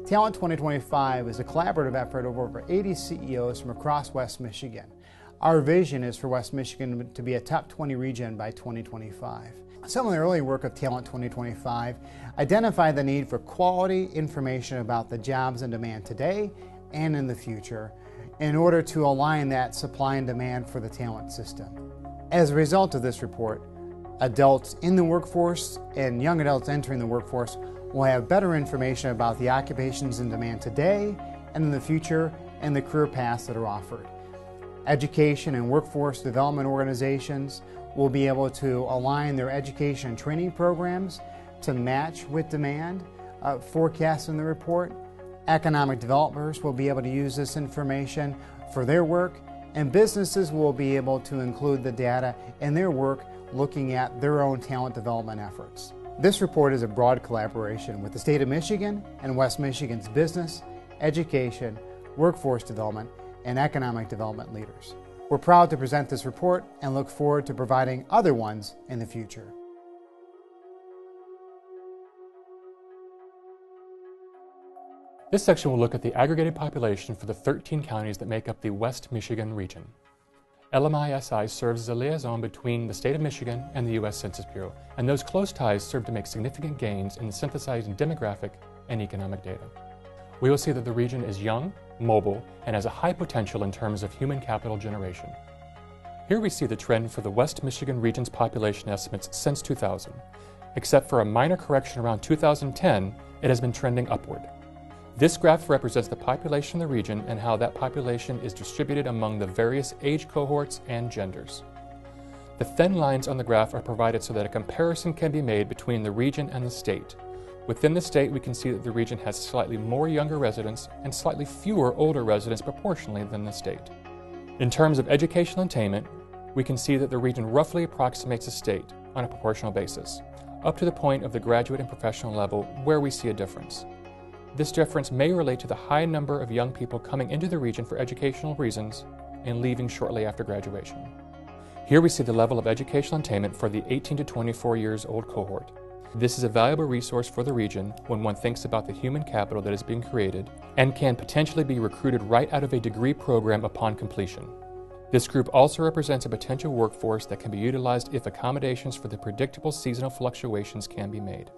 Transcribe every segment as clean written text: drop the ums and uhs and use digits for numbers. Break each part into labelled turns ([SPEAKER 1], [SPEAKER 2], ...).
[SPEAKER 1] Talent 2025 is a collaborative effort of over 80 CEOs from across West Michigan. Our vision is for West Michigan to be a top 20 region by 2025. Some of the early work of Talent 2025 identified the need for quality information about the jobs in demand today and in the future in order to align that supply and demand for the talent system. As a result of this report, adults in the workforce and young adults entering the workforce will have better information about the occupations in demand today and in the future and the career paths that are offered. Education and workforce development organizations will be able to align their education and training programs to match with demand forecast in the report. Economic developers will be able to use this information for their work, and businesses will be able to include the data in their work looking at their own talent development efforts. This report is a broad collaboration with the state of Michigan and West Michigan's business, education, workforce development, and economic development leaders. We're proud to present this report and look forward to providing other ones in the future.
[SPEAKER 2] This section will look at the aggregated population for the 13 counties that make up the West Michigan region. LMI-SI serves as a liaison between the state of Michigan and the U.S. Census Bureau, and those close ties serve to make significant gains in synthesizing demographic and economic data. We will see that the region is young, mobile, and has a high potential in terms of human capital generation. Here we see the trend for the West Michigan region's population estimates since 2000. Except for a minor correction around 2010, it has been trending upward. This graph represents the population of the region and how that population is distributed among the various age cohorts and genders. The thin lines on the graph are provided so that a comparison can be made between the region and the state. Within the state, we can see that the region has slightly more younger residents and slightly fewer older residents proportionally than the state. In terms of educational attainment, we can see that the region roughly approximates the state on a proportional basis, up to the point of the graduate and professional level where we see a difference. This difference may relate to the high number of young people coming into the region for educational reasons and leaving shortly after graduation. Here we see the level of educational attainment for the 18 to 24 years old cohort. This is a valuable resource for the region when one thinks about the human capital that is being created and can potentially be recruited right out of a degree program upon completion. This group also represents a potential workforce that can be utilized if accommodations for the predictable seasonal fluctuations can be made.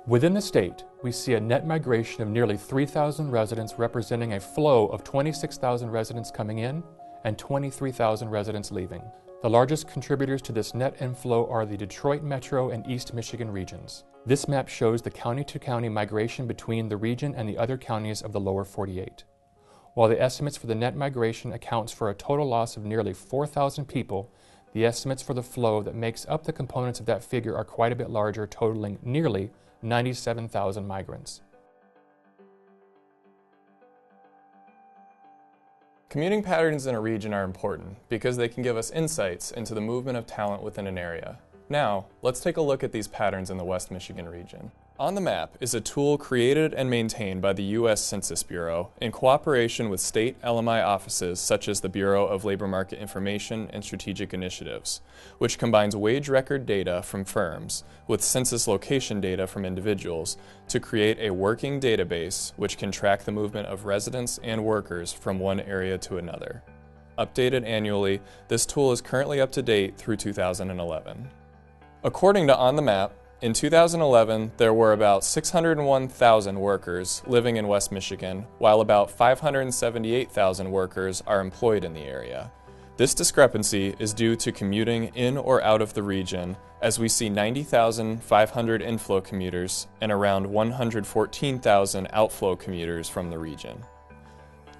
[SPEAKER 2] Within the state, we see a net migration of nearly 3,000 residents, representing a flow of 26,000 residents coming in and 23,000 residents leaving. The largest contributors to this net inflow are the Detroit Metro and East Michigan regions. This map shows the county-to-county migration between the region and the other counties of the lower 48. While the estimates for the net migration accounts for a total loss of nearly 4,000 people, the estimates for the flow that makes up the components of that figure are quite a bit larger, totaling nearly 97,000 migrants.
[SPEAKER 3] Commuting patterns in a region are important because they can give us insights into the movement of talent within an area. Now, let's take a look at these patterns in the West Michigan region. On the Map is a tool created and maintained by the U.S. Census Bureau in cooperation with state LMI offices such as the Bureau of Labor Market Information and Strategic Initiatives, which combines wage record data from firms with census location data from individuals to create a working database which can track the movement of residents and workers from one area to another. Updated annually, this tool is currently up to date through 2011. According to On the Map, in 2011, there were about 601,000 workers living in West Michigan, while about 578,000 workers are employed in the area. This discrepancy is due to commuting in or out of the region, as we see 90,500 inflow commuters and around 114,000 outflow commuters from the region.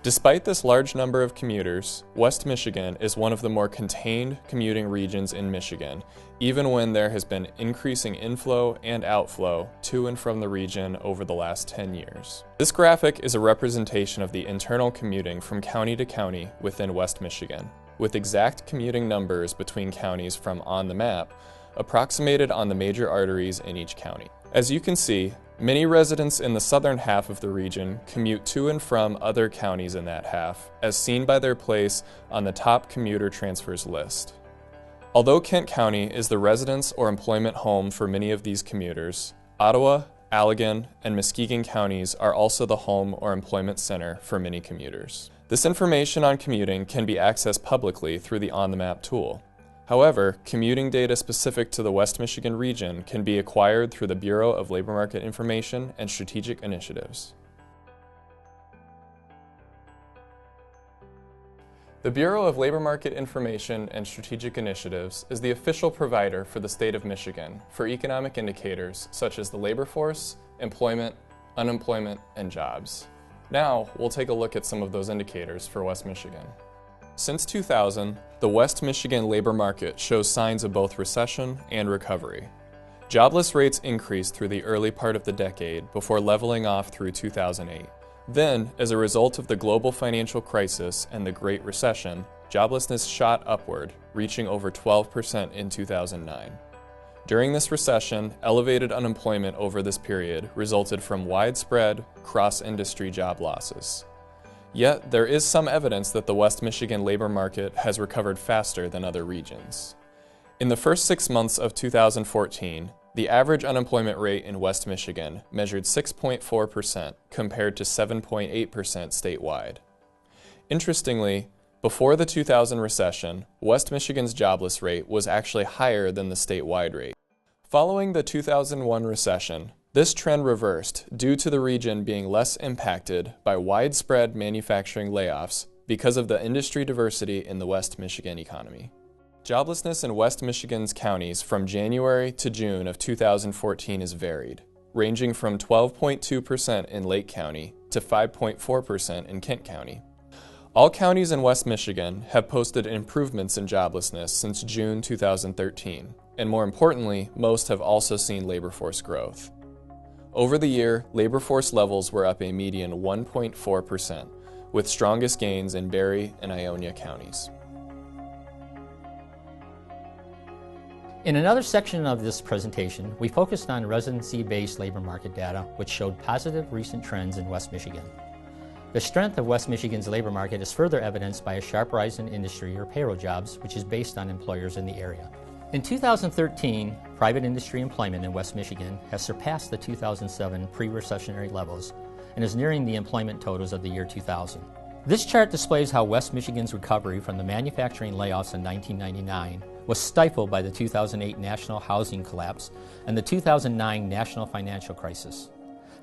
[SPEAKER 3] Despite this large number of commuters, West Michigan is one of the more contained commuting regions in Michigan, even when there has been increasing inflow and outflow to and from the region over the last 10 years. This graphic is a representation of the internal commuting from county to county within West Michigan, with exact commuting numbers between counties from On the Map approximated on the major arteries in each county. As you can see, many residents in the southern half of the region commute to and from other counties in that half, as seen by their place on the top commuter transfers list. Although Kent County is the residence or employment home for many of these commuters, Ottawa, Allegan, and Muskegon counties are also the home or employment center for many commuters. This information on commuting can be accessed publicly through the On the Map tool. However, commuting data specific to the West Michigan region can be acquired through the Bureau of Labor Market Information and Strategic Initiatives. The Bureau of Labor Market Information and Strategic Initiatives is the official provider for the state of Michigan for economic indicators such as the labor force, employment, unemployment, and jobs. Now, we'll take a look at some of those indicators for West Michigan. Since 2000, the West Michigan labor market shows signs of both recession and recovery. Jobless rates increased through the early part of the decade before leveling off through 2008. Then, as a result of the global financial crisis and the Great Recession, joblessness shot upward, reaching over 12% in 2009. During this recession, elevated unemployment over this period resulted from widespread, cross-industry job losses. Yet, there is some evidence that the West Michigan labor market has recovered faster than other regions. In the first 6 months of 2014, the average unemployment rate in West Michigan measured 6.4% compared to 7.8% statewide. Interestingly, before the 2000 recession, West Michigan's jobless rate was actually higher than the statewide rate. Following the 2001 recession, this trend reversed due to the region being less impacted by widespread manufacturing layoffs because of the industry diversity in the West Michigan economy. Joblessness in West Michigan's counties from January to June of 2014 is varied, ranging from 12.2% in Lake County to 5.4% in Kent County. All counties in West Michigan have posted improvements in joblessness since June 2013, and more importantly, most have also seen labor force growth. Over the year, labor force levels were up a median 1.4%, with strongest gains in Berry and Ionia counties.
[SPEAKER 4] In another section of this presentation, we focused on residency-based labor market data, which showed positive recent trends in West Michigan. The strength of West Michigan's labor market is further evidenced by a sharp rise in industry or payroll jobs, which is based on employers in the area. In 2013, private industry employment in West Michigan has surpassed the 2007 pre-recessionary levels and is nearing the employment totals of the year 2000. This chart displays how West Michigan's recovery from the manufacturing layoffs in 1999 was stifled by the 2008 national housing collapse and the 2009 national financial crisis.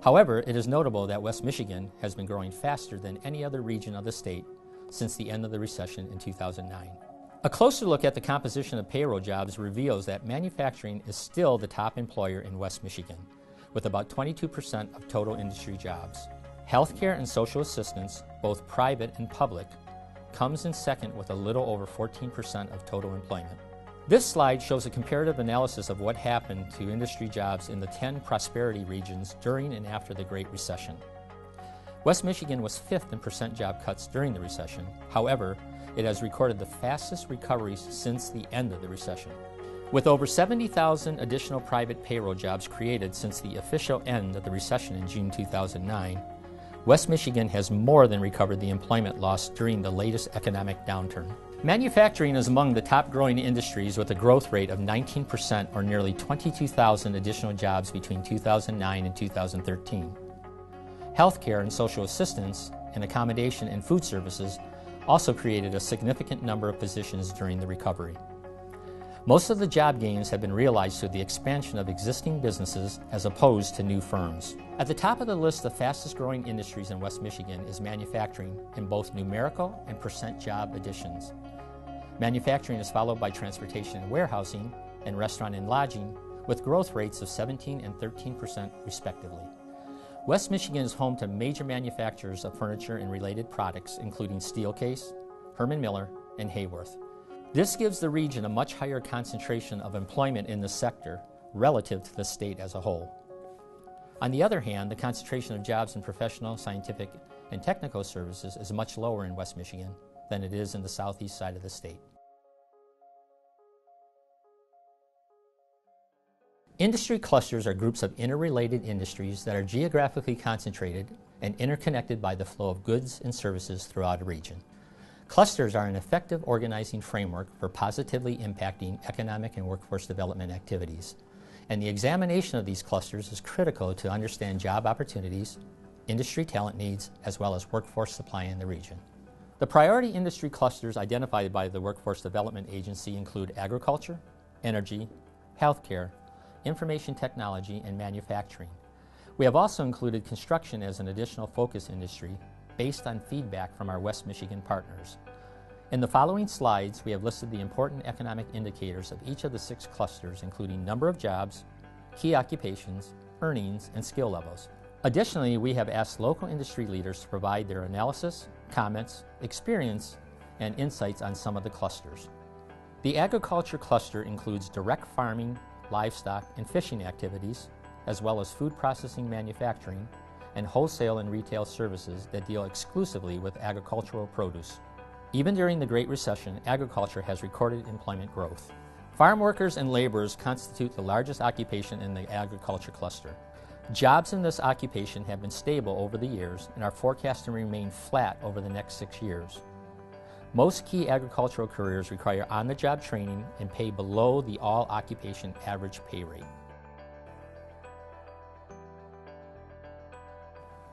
[SPEAKER 4] However, it is notable that West Michigan has been growing faster than any other region of the state since the end of the recession in 2009. A closer look at the composition of payroll jobs reveals that manufacturing is still the top employer in West Michigan, with about 22% of total industry jobs. Healthcare and social assistance, both private and public, comes in second with a little over 14% of total employment. This slide shows a comparative analysis of what happened to industry jobs in the 10 prosperity regions during and after the Great Recession. West Michigan was fifth in percent job cuts during the recession. However, it has recorded the fastest recoveries since the end of the recession. With over 70,000 additional private payroll jobs created since the official end of the recession in June 2009, West Michigan has more than recovered the employment loss during the latest economic downturn. Manufacturing is among the top growing industries with a growth rate of 19% or nearly 22,000 additional jobs between 2009 and 2013. Healthcare and social assistance and accommodation and food services also created a significant number of positions during the recovery. Most of the job gains have been realized through the expansion of existing businesses as opposed to new firms. At the top of the list of fastest growing industries in West Michigan is manufacturing in both numerical and percent job additions. Manufacturing is followed by transportation and warehousing and restaurant and lodging, with growth rates of 17% and 13% respectively. West Michigan is home to major manufacturers of furniture and related products, including Steelcase, Herman Miller, and Hayworth. This gives the region a much higher concentration of employment in the sector relative to the state as a whole. On the other hand, the concentration of jobs in professional, scientific, and technical services is much lower in West Michigan than it is in the southeast side of the state. Industry clusters are groups of interrelated industries that are geographically concentrated and interconnected by the flow of goods and services throughout a region. Clusters are an effective organizing framework for positively impacting economic and workforce development activities. and the examination of these clusters is critical to understand job opportunities, industry talent needs, as well as workforce supply in the region. The priority industry clusters identified by the Workforce Development Agency include agriculture, energy, healthcare, information technology, and manufacturing. We have also included construction as an additional focus industry based on feedback from our West Michigan partners. In the following slides, we have listed the important economic indicators of each of the 6 clusters, including number of jobs, key occupations, earnings, and skill levels. Additionally, we have asked local industry leaders to provide their analysis, comments, experience, and insights on some of the clusters. The agriculture cluster includes direct farming, livestock, and fishing activities, as well as food processing, manufacturing, and wholesale and retail services that deal exclusively with agricultural produce. Even during the Great Recession, agriculture has recorded employment growth. Farm workers and laborers constitute the largest occupation in the agriculture cluster. Jobs in this occupation have been stable over the years and are forecast to remain flat over the next 6 years. Most key agricultural careers require on-the-job training and pay below the all-occupation average pay rate.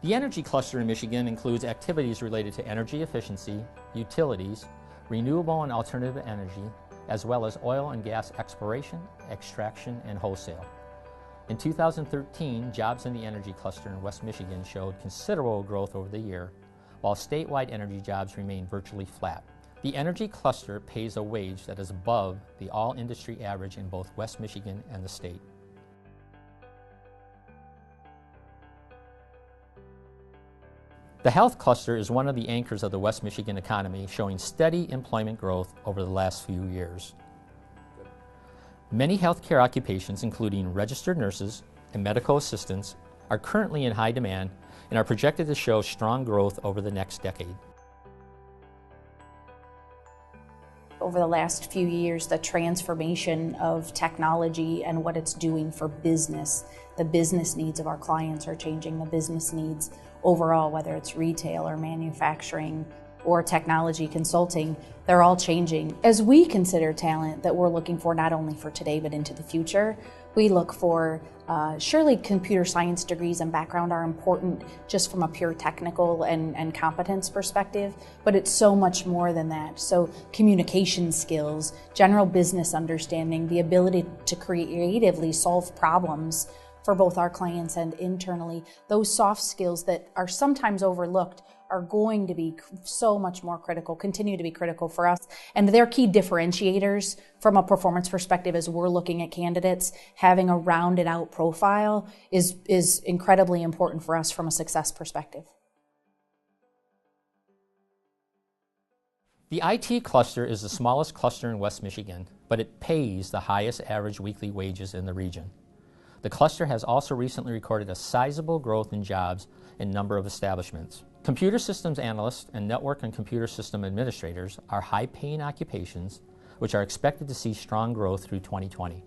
[SPEAKER 4] The energy cluster in Michigan includes activities related to energy efficiency, utilities, renewable and alternative energy, as well as oil and gas exploration, extraction, and wholesale. In 2013, jobs in the energy cluster in West Michigan showed considerable growth over the year, while statewide energy jobs remained virtually flat. The energy cluster pays a wage that is above the all-industry average in both West Michigan and the state. The health cluster is one of the anchors of the West Michigan economy, showing steady employment growth over the last few years. Many healthcare occupations, including registered nurses and medical assistants, are currently in high demand and are projected to show strong growth over the next decade.
[SPEAKER 5] Over the last few years, the transformation of technology and what it's doing for business, the business needs of our clients are changing, the business needs overall, whether it's retail or manufacturing or technology consulting, they're all changing. As we consider talent that we're looking for not only for today but into the future, we look for surely computer science degrees and background are important just from a pure technical and competence perspective, but it's so much more than that. So communication skills, general business understanding, the ability to creatively solve problems for both our clients and internally, those soft skills that are sometimes overlooked are going to be so much more critical, continue to be critical for us. And they're key differentiators from a performance perspective as we're looking at candidates. Having a rounded out profile is incredibly important for us from a success perspective.
[SPEAKER 4] The IT cluster is the smallest cluster in West Michigan, but it pays the highest average weekly wages in the region. The cluster has also recently recorded a sizable growth in jobs and number of establishments. Computer systems analysts and network and computer system administrators are high-paying occupations which are expected to see strong growth through 2020.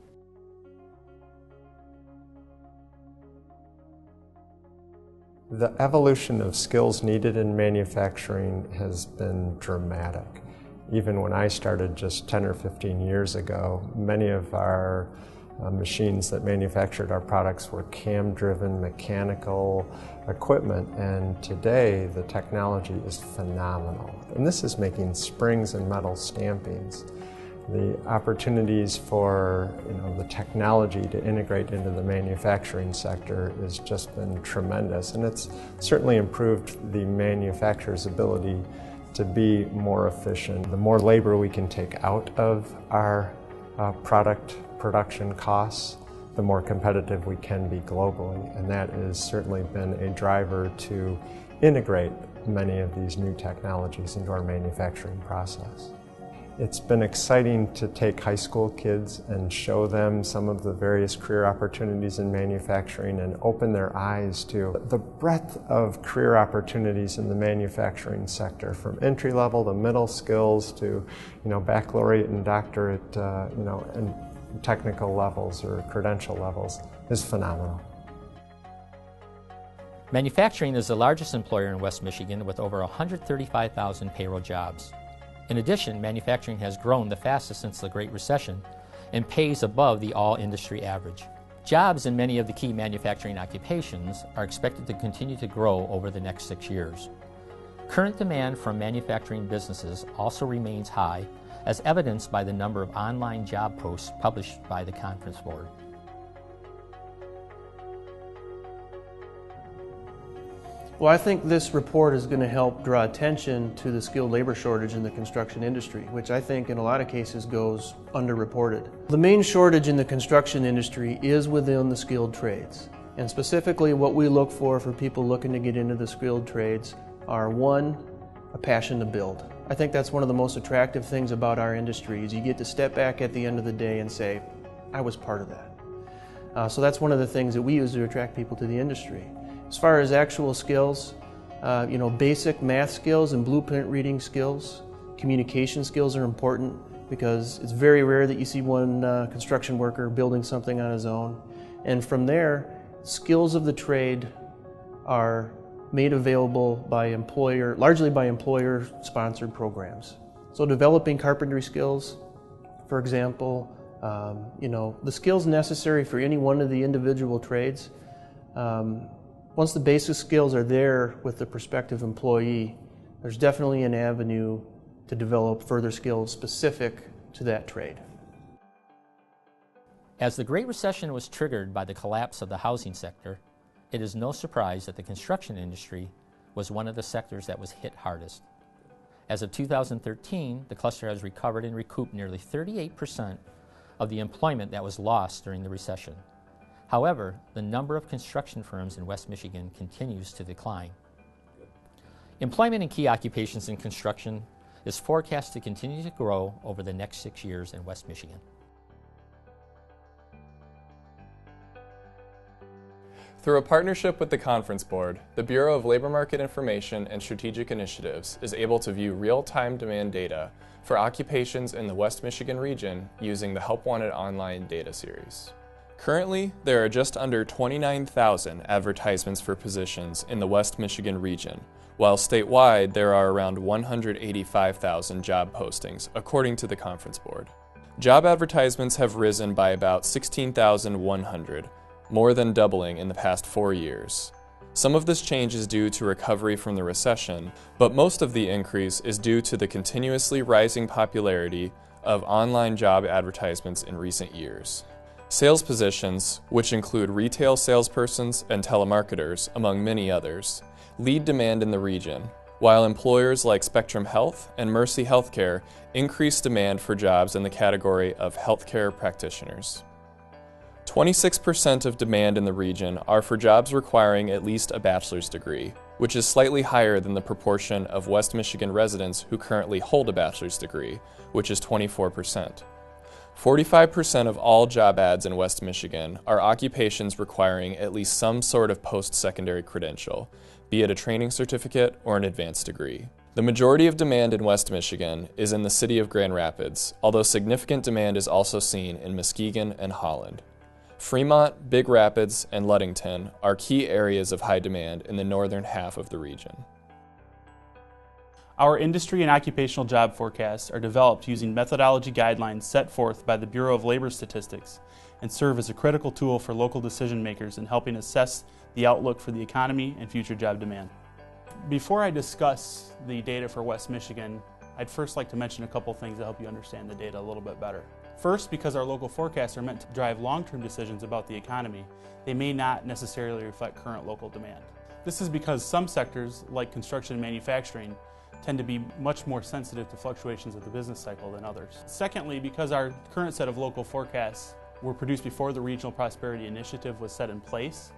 [SPEAKER 6] The evolution of skills needed in manufacturing has been dramatic. Even when I started just 10 or 15 years ago, many of our machines that manufactured our products were cam-driven mechanical equipment, and today the technology is phenomenal. And this is making springs and metal stampings. The opportunities for the technology to integrate into the manufacturing sector has just been tremendous, and it's certainly improved the manufacturer's ability to be more efficient. The more labor we can take out of our product production costs, the more competitive we can be globally, and that has certainly been a driver to integrate many of these new technologies into our manufacturing process. It's been exciting to take high school kids and show them some of the various career opportunities in manufacturing and open their eyes to the breadth of career opportunities in the manufacturing sector, from entry level to middle skills to baccalaureate and doctorate and technical levels or credential levels is phenomenal.
[SPEAKER 4] Manufacturing is the largest employer in West Michigan with over 135,000 payroll jobs. In addition, manufacturing has grown the fastest since the Great Recession and pays above the all-industry average. Jobs in many of the key manufacturing occupations are expected to continue to grow over the next 6 years. Current demand from manufacturing businesses also remains high, as evidenced by the number of online job posts published by the Conference Board.
[SPEAKER 7] Well, I think this report is going to help draw attention to the skilled labor shortage in the construction industry, which I think in a lot of cases goes underreported. The main shortage in the construction industry is within the skilled trades. And specifically what we look for people looking to get into the skilled trades are, one, a passion to build. I think that's one of the most attractive things about our industry is you get to step back at the end of the day and say, I was part of that. So that's one of the things that we use to attract people to the industry. As far as actual skills, basic math skills and blueprint reading skills, communication skills are important because it's very rare that you see one construction worker building something on his own. And from there, skills of the trade are made available largely by employer-sponsored programs. So developing carpentry skills, for example, the skills necessary for any one of the individual trades. Once the basic skills are there with the prospective employee, there's definitely an avenue to develop further skills specific to that trade.
[SPEAKER 4] As the Great Recession was triggered by the collapse of the housing sector, it is no surprise that the construction industry was one of the sectors that was hit hardest. As of 2013, the cluster has recovered and recouped nearly 38% of the employment that was lost during the recession. However, the number of construction firms in West Michigan continues to decline. Employment in key occupations in construction is forecast to continue to grow over the next 6 years in West Michigan.
[SPEAKER 3] Through a partnership with the Conference Board, the Bureau of Labor Market Information and Strategic Initiatives is able to view real-time demand data for occupations in the West Michigan region using the Help Wanted Online data series. Currently, there are just under 29,000 advertisements for positions in the West Michigan region, while statewide there are around 185,000 job postings, according to the Conference Board. Job advertisements have risen by about 16,100, more than doubling in the past 4 years. Some of this change is due to recovery from the recession, but most of the increase is due to the continuously rising popularity of online job advertisements in recent years. Sales positions, which include retail salespersons and telemarketers, among many others, lead demand in the region, while employers like Spectrum Health and Mercy Healthcare increase demand for jobs in the category of healthcare practitioners. 26% of demand in the region are for jobs requiring at least a bachelor's degree, which is slightly higher than the proportion of West Michigan residents who currently hold a bachelor's degree, which is 24%. 45% of all job ads in West Michigan are occupations requiring at least some sort of post-secondary credential, be it a training certificate or an advanced degree. The majority of demand in West Michigan is in the city of Grand Rapids, although significant demand is also seen in Muskegon and Holland. Fremont, Big Rapids, and Ludington are key areas of high demand in the northern half of the region.
[SPEAKER 8] Our industry and occupational job forecasts are developed using methodology guidelines set forth by the Bureau of Labor Statistics and serve as a critical tool for local decision makers in helping assess the outlook for the economy and future job demand. Before I discuss the data for West Michigan, I'd first like to mention a couple things to help you understand the data a little bit better. First, because our local forecasts are meant to drive long-term decisions about the economy, they may not necessarily reflect current local demand. This is because some sectors, like construction and manufacturing, tend to be much more sensitive to fluctuations of the business cycle than others. Secondly, because our current set of local forecasts were produced before the Regional Prosperity Initiative was set in place,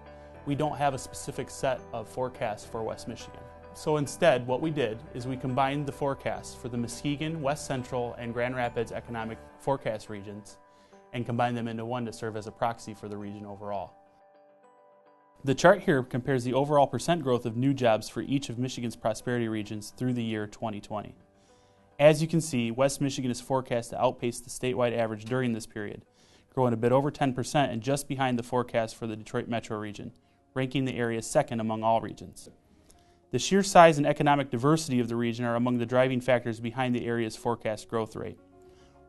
[SPEAKER 8] we don't have a specific set of forecasts for West Michigan. So instead, what we did is we combined the forecasts for the Muskegon, West Central, and Grand Rapids economic forecast regions and combined them into one to serve as a proxy for the region overall. The chart here compares the overall percent growth of new jobs for each of Michigan's prosperity regions through the year 2020. As you can see, West Michigan is forecast to outpace the statewide average during this period, growing a bit over 10% and just behind the forecast for the Detroit metro region, ranking the area second among all regions. The sheer size and economic diversity of the region are among the driving factors behind the area's forecast growth rate,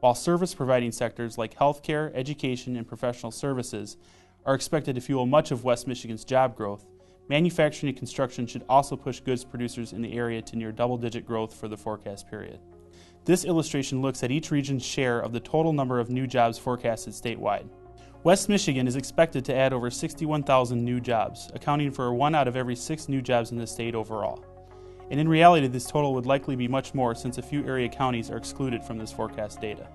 [SPEAKER 8] while service-providing sectors like healthcare, education, and professional services are expected to fuel much of West Michigan's job growth, manufacturing and construction should also push goods producers in the area to near double-digit growth for the forecast period. This illustration looks at each region's share of the total number of new jobs forecasted statewide. West Michigan is expected to add over 61,000 new jobs, accounting for 1 out of every 6 new jobs in the state overall. And in reality, this total would likely be much more since a few area counties are excluded from this forecast data.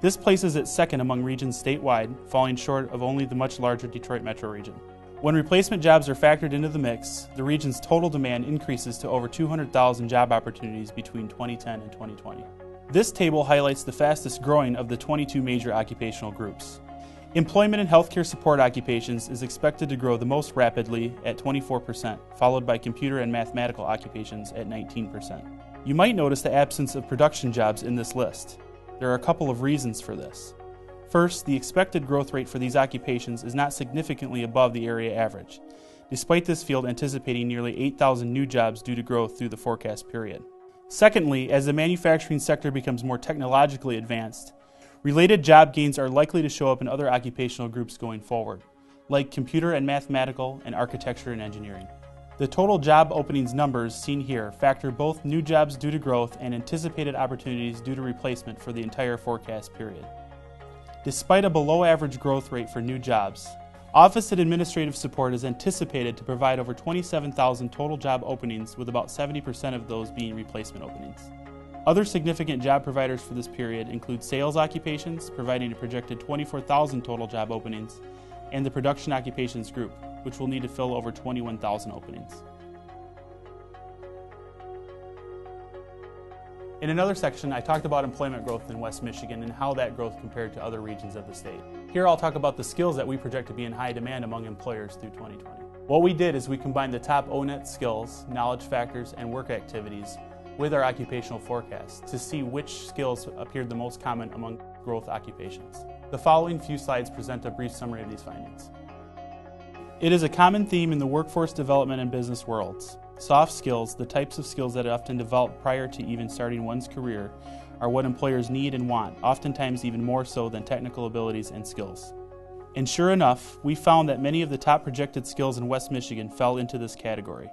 [SPEAKER 8] This places it second among regions statewide, falling short of only the much larger Detroit metro region. When replacement jobs are factored into the mix, the region's total demand increases to over 200,000 job opportunities between 2010 and 2020. This table highlights the fastest growing of the 22 major occupational groups. Employment and healthcare support occupations is expected to grow the most rapidly at 24%, followed by computer and mathematical occupations at 19%. You might notice the absence of production jobs in this list. There are a couple of reasons for this. First, the expected growth rate for these occupations is not significantly above the area average, despite this field anticipating nearly 8,000 new jobs due to growth through the forecast period. Secondly, as the manufacturing sector becomes more technologically advanced, related job gains are likely to show up in other occupational groups going forward, like computer and mathematical and architecture and engineering. The total job openings numbers seen here factor both new jobs due to growth and anticipated opportunities due to replacement for the entire forecast period. Despite a below-average growth rate for new jobs, Office and Administrative Support is anticipated to provide over 27,000 total job openings, with about 70% of those being replacement openings. Other significant job providers for this period include sales occupations, providing a projected 24,000 total job openings, and the production occupations group, which will need to fill over 21,000 openings. In another section, I talked about employment growth in West Michigan and how that growth compared to other regions of the state. Here I'll talk about the skills that we project to be in high demand among employers through 2020. What we did is we combined the top O-Net skills, knowledge factors, and work activities with our occupational forecast to see which skills appeared the most common among growth occupations. The following few slides present a brief summary of these findings. It is a common theme in the workforce development and business worlds. Soft skills, the types of skills that are often developed prior to even starting one's career, are what employers need and want, oftentimes even more so than technical abilities and skills. And sure enough, we found that many of the top projected skills in West Michigan fell into this category.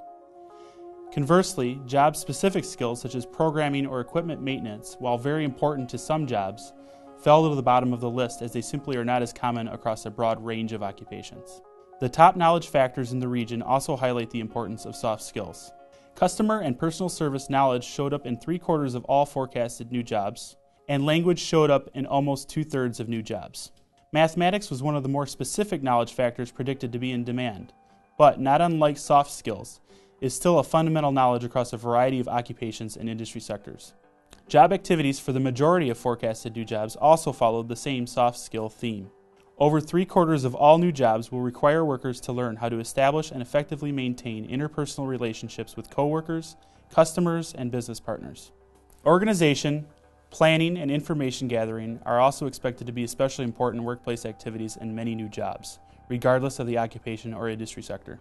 [SPEAKER 8] Conversely, job-specific skills such as programming or equipment maintenance, while very important to some jobs, fell to the bottom of the list as they simply are not as common across a broad range of occupations. The top knowledge factors in the region also highlight the importance of soft skills. Customer and personal service knowledge showed up in 3/4 of all forecasted new jobs, and language showed up in almost 2/3 of new jobs. Mathematics was one of the more specific knowledge factors predicted to be in demand, but not unlike soft skills, is still a fundamental knowledge across a variety of occupations and industry sectors. Job activities for the majority of forecasted new jobs also followed the same soft skill theme. Over 3/4 of all new jobs will require workers to learn how to establish and effectively maintain interpersonal relationships with coworkers, customers, and business partners. Organization, planning, and information gathering are also expected to be especially important workplace activities in many new jobs, regardless of the occupation or industry sector.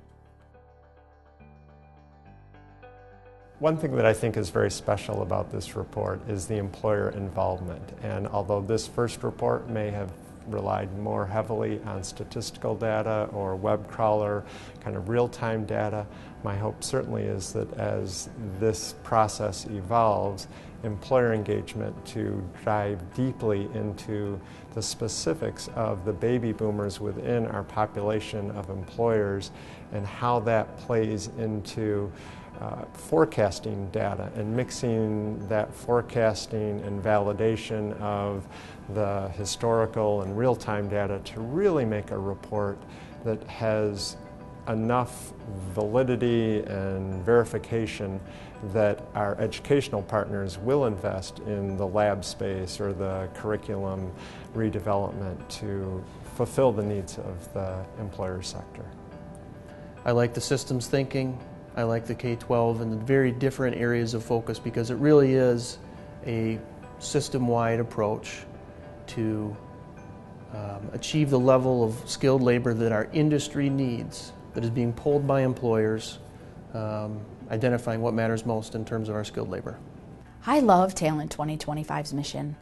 [SPEAKER 6] One thing that I think is very special about this report is the employer involvement. And although this first report may have relied more heavily on statistical data or web crawler, kind of real-time data, my hope certainly is that as this process evolves, employer engagement to dive deeply into the specifics of the baby boomers within our population of employers and how that plays into forecasting data and mixing that forecasting and validation of the historical and real-time data to really make a report that has enough validity and verification that our educational partners will invest in the lab space or the curriculum redevelopment to fulfill the needs of the employer sector.
[SPEAKER 7] I like the systems thinking. I like the K-12 and the very different areas of focus because it really is a system-wide approach to achieve the level of skilled labor that our industry needs, that is being pulled by employers, identifying what matters most in terms of our skilled labor.
[SPEAKER 5] I love Talent 2025's mission.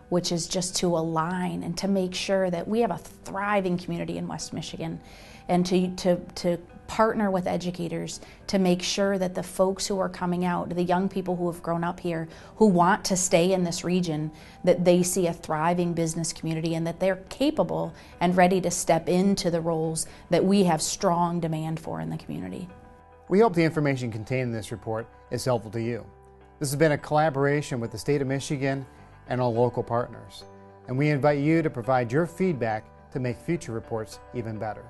[SPEAKER 5] which is just to align and to make sure that we have a thriving community in West Michigan, and to partner with educators to make sure that the folks who are coming out, the young people who have grown up here, who want to stay in this region, that they see a thriving business community and that they're capable and ready to step into the roles that we have strong demand for in the community.
[SPEAKER 1] We hope the information contained in this report is helpful to you. This has been a collaboration with the state of Michigan and our local partners, and we invite you to provide your feedback to make future reports even better.